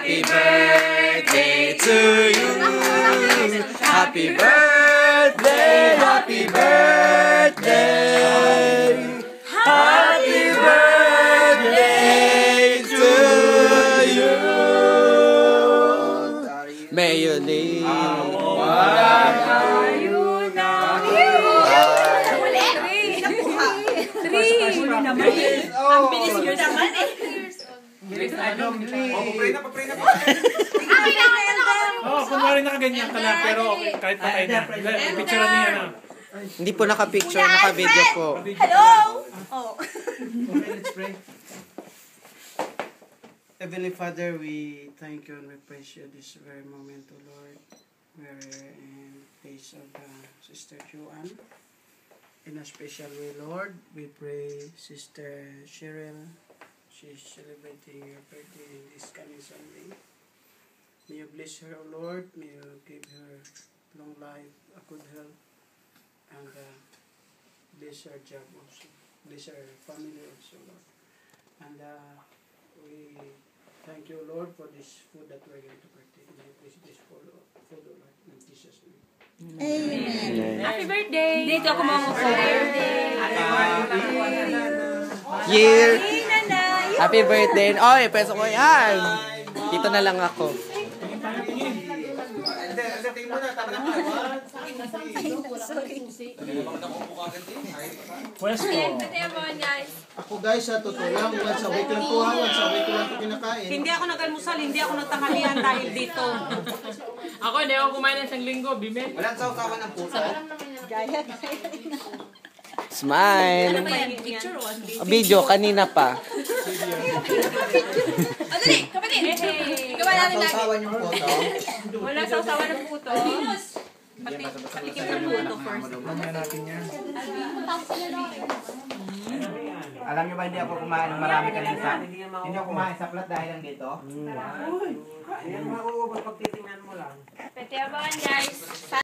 Happy birthday to you. Happy birthday, happy birthday. Happy birthday to you. May you live. Ang bilis nyo naman eh. Papray na. Kunwari nakaganyan ka na, pero kahit patay na. Picture niya na. Hindi po naka-picture, naka-video po. Hello! Oh. Okay, let's pray. Heavenly Father, we thank you and we praise you this very moment, O Lord. We're in place of Sister Joanne. In a special way, Lord, we pray Sister Cheryl. She's celebrating her birthday this coming Sunday. May you bless her, O Lord. May you give her long life, a good health, and bless her job also. Bless her family also, Lord. And we thank you, Lord, for this food that we're going to partake. May you bless this food, O Lord, in Jesus' name. Amen. Happy birthday! Dito ako mga birthday. Year. Happy birthday. Oy, peso ko yan. Dito na lang ako. Pwesto. Ako guys, sa totoo lang, once a week lang po ha, once a week ko lang ito kinakain. Hindi ako nag-almusal, hindi ako nagtanghalian dahil dito. Ako, hindi ako kumain ng isang linggo, bimen. Walang sausawan ng puso. Smile. Video, kanina pa. Dali, kapatid! Gawa namin lagi. Sausawan yung puso. Wala sausawan ng puto. Patikim ng puto first. Mamaya natin yan. Alam niyo ba hindi ako kumain ng marami kanina sa... Hindi ako kumain sa plat dahil lang dito. Pwede abangan guys.